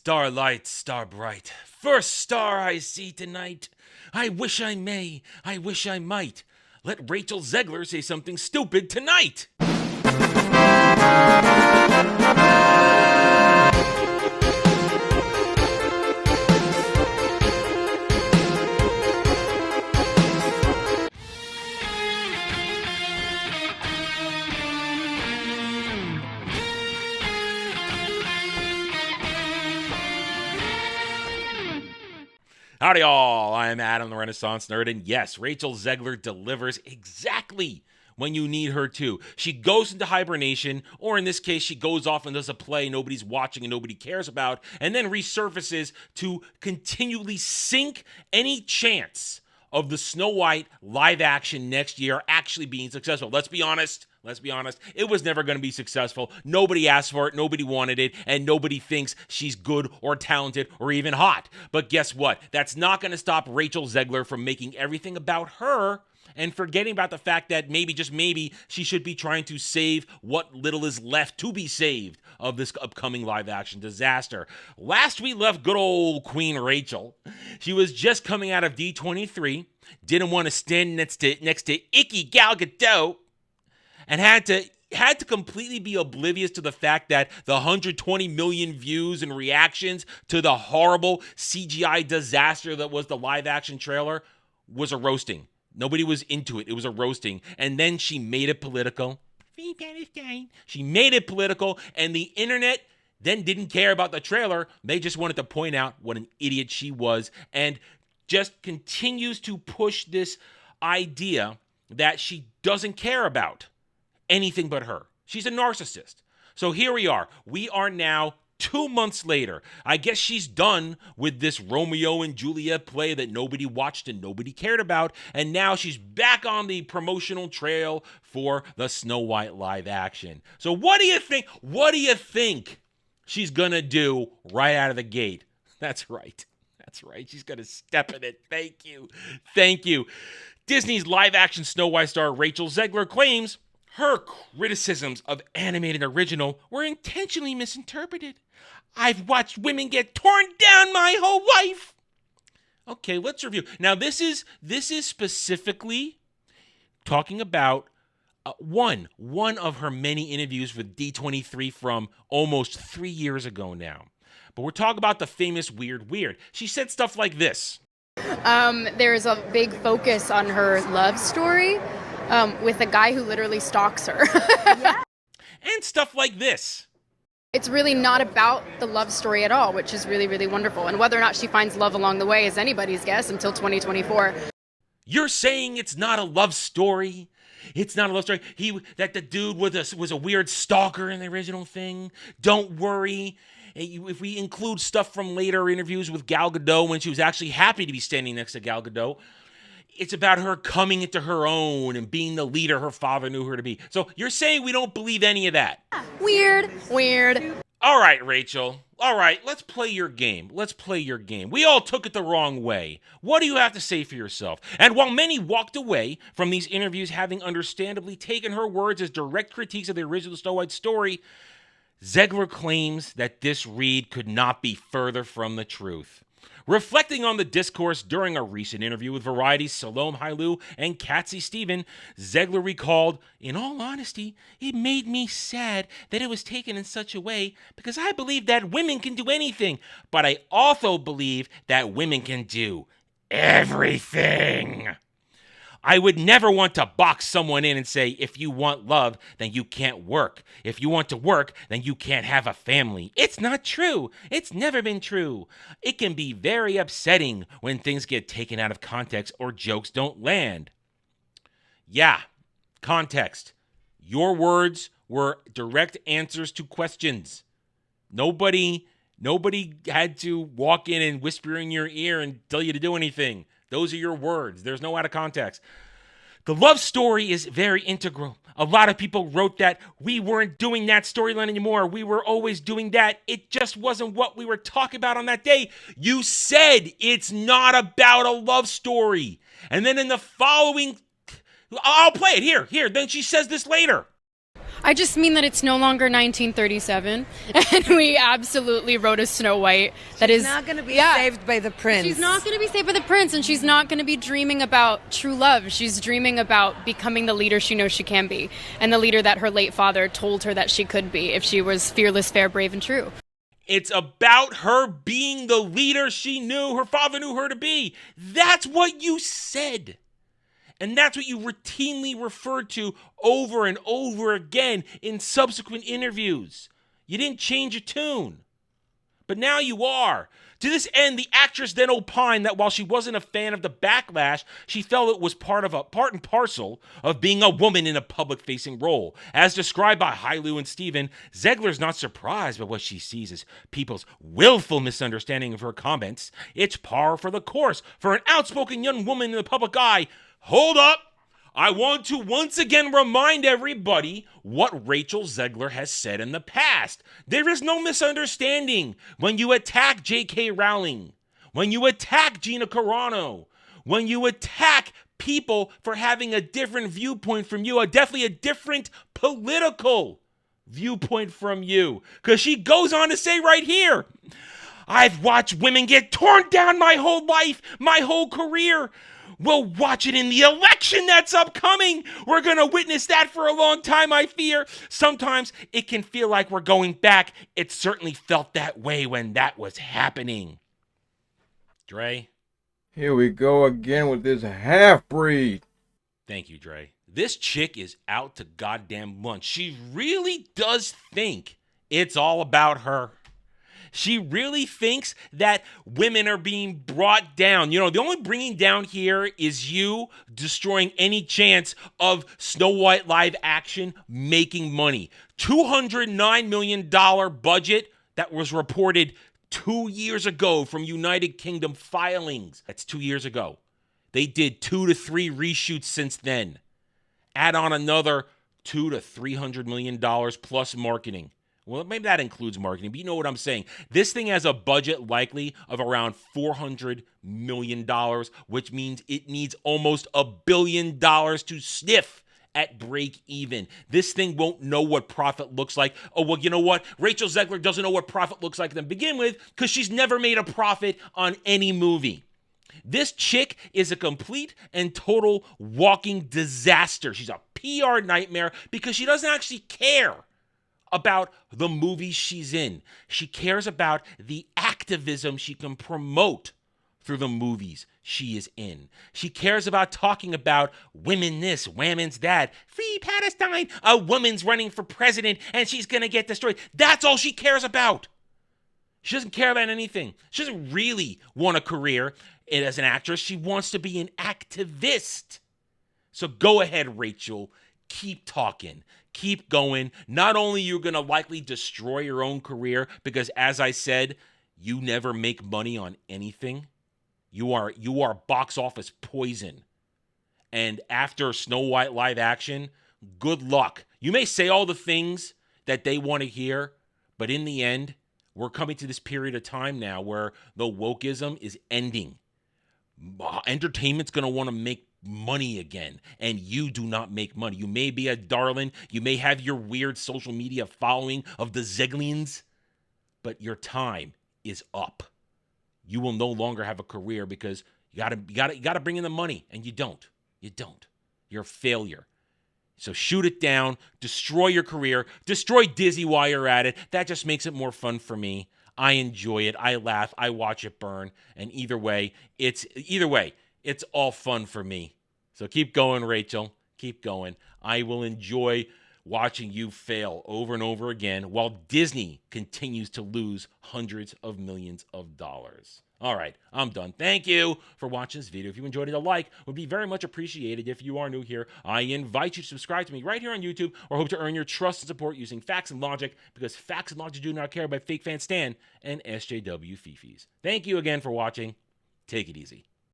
Starlight, star bright, first star I see tonight. I wish I may, I wish I might. Let Rachel Zegler say something stupid tonight. Howdy, y'all. I'm Adam, the Renaissance Nerd, and yes, Rachel Zegler delivers exactly when you need her to. She goes into hibernation, or in this case, she goes off and does a play nobody's watching and nobody cares about, and then resurfaces to continually sink any chance of the Snow White live action next year actually being successful. Let's be honest, it was never going to be successful. Nobody asked for it, nobody wanted it, and nobody thinks she's good or talented or even hot. But guess what? That's not going to stop Rachel Zegler from making everything about her and forgetting about the fact that maybe, just maybe, she should be trying to save what little is left to be saved of this upcoming live-action disaster. Last we left good old Queen Rachel. She was just coming out of D23, didn't want to stand next to icky Gal Gadot, and had to completely be oblivious to the fact that the 120 million views and reactions to the horrible CGI disaster that was the live-action trailer was a roasting. Nobody was into it. It was a roasting. And then she made it political. She made it political, and the internet then didn't care about the trailer. They just wanted to point out what an idiot she was, and just continues to push this idea that she doesn't care about anything but her. She's a narcissist. So here we are. We are now 2 months later. I guess she's done with this Romeo and Juliet play that nobody watched and nobody cared about, and now she's back on the promotional trail for the Snow White live action. So what do you think? What do you think she's gonna do right out of the gate? That's right. She's gonna step in it. Thank you. Disney's live action Snow White star Rachel Zegler claims her criticisms of animated original were intentionally misinterpreted. I've watched women get torn down my whole life. Okay, let's review. Now, this is specifically talking about one of her many interviews with D23 from almost 3 years ago now. But we're talking about the famous Weird. She said stuff like this. There's a big focus on her love story. With a guy who literally stalks her. Yeah. And stuff like this. It's really not about the love story at all, which is really, really wonderful. And whether or not she finds love along the way is anybody's guess until 2024. You're saying it's not a love story? It's not a love story? That the dude was a weird stalker in the original thing? Don't worry. If we include stuff from later interviews with Gal Gadot when she was actually happy to be standing next to Gal Gadot, it's about her coming into her own and being the leader her father knew her to be. So you're saying we don't believe any of that? Weird. All right, Rachel. All right, let's play your game. We all took it the wrong way. What do you have to say for yourself? And while many walked away from these interviews having understandably taken her words as direct critiques of the original Snow White story, Zegler claims that this read could not be further from the truth. Reflecting on the discourse during a recent interview with Variety's Salome Hailu and Kathy Stephen, Zegler recalled, "In all honesty, it made me sad that it was taken in such a way because I believe that women can do anything, but I also believe that women can do everything. I would never want to box someone in and say, if you want love, then you can't work. If you want to work, then you can't have a family. It's not true. It's never been true. It can be very upsetting when things get taken out of context or jokes don't land." Yeah, context. Your words were direct answers to questions. Nobody had to walk in and whisper in your ear and tell you to do anything. Those are your words. There's no out of context. The love story is very integral. A lot of people wrote that we weren't doing that storyline anymore. We were always doing that. It just wasn't what we were talking about on that day. You said it's not about a love story. And then in the following, I'll play it here. Then she says this later. I just mean that it's no longer 1937, and we absolutely wrote a Snow White that is not going to be saved by the prince. She's not going to be saved by the prince, and she's not going to be dreaming about true love. She's dreaming about becoming the leader she knows she can be, and the leader that her late father told her that she could be if she was fearless, fair, brave, and true. It's about her being the leader she knew her father knew her to be. That's what you said. And that's what you routinely referred to over and over again in subsequent interviews. You didn't change a tune. But now you are. To this end, the actress then opined that while she wasn't a fan of the backlash, she felt it was part and parcel of being a woman in a public-facing role. As described by Hailu and Steven, Zegler's not surprised by what she sees as people's willful misunderstanding of her comments. It's par for the course for an outspoken young woman in the public eye. Hold up! I want to once again remind everybody what Rachel Zegler has said in the past. There is no misunderstanding when you attack J.K. Rowling, when you attack Gina Carano, when you attack people for having a different viewpoint from you, definitely a different political viewpoint from you. Because she goes on to say right here, I've watched women get torn down my whole life, my whole career. We'll watch it in the election that's upcoming. We're going to witness that for a long time, I fear. Sometimes it can feel like we're going back. It certainly felt that way when that was happening. Dre? Here we go again with this half-breed. Thank you, Dre. This chick is out to goddamn lunch. She really does think it's all about her. She really thinks that women are being brought down. You know, the only bringing down here is you destroying any chance of Snow White live action making money. $209 million budget that was reported 2 years ago from United Kingdom filings. That's 2 years ago. They did 2 to 3 reshoots since then. Add on another $200 to $300 million plus marketing. Well, maybe that includes marketing, but you know what I'm saying. This thing has a budget likely of around $400 million, which means it needs almost $1 billion to sniff at break even. This thing won't know what profit looks like. Oh, well, you know what? Rachel Zegler doesn't know what profit looks like to begin with because she's never made a profit on any movie. This chick is a complete and total walking disaster. She's a PR nightmare because she doesn't actually care about the movies she's in. She cares about the activism she can promote through the movies she is in. She cares about talking about women this, women's that, free Palestine, a woman's running for president and she's going to get destroyed. That's all she cares about. She doesn't care about anything. She doesn't really want a career as an actress. She wants to be an activist. So go ahead, Rachel. Keep talking. Keep going. Not only are you going to likely destroy your own career because, as I said, you never make money on anything. You are box office poison. And after Snow White live action, good luck. You may say all the things that they want to hear, but in the end, we're coming to this period of time now where the wokeism is ending. Entertainment's going to want to make money again, and you do not make money. You may be a darling, you may have your weird social media following of the Zeglians, but your time is up. You will no longer have a career because you gotta bring in the money, and you don't. You're a failure. So shoot it down, destroy your career, destroy Disney while you're at it. That just makes it more fun for me. I enjoy it. I laugh. I watch it burn. And either way, it's all fun for me. So keep going, Rachel. Keep going. I will enjoy watching you fail over and over again while Disney continues to lose hundreds of millions of dollars. All right, I'm done. Thank you for watching this video. If you enjoyed it, a like would be very much appreciated. If you are new here, I invite you to subscribe to me right here on YouTube or hope to earn your trust and support using facts and logic because facts and logic do not care by fake fan Stan and SJW Fifis. Thank you again for watching. Take it easy.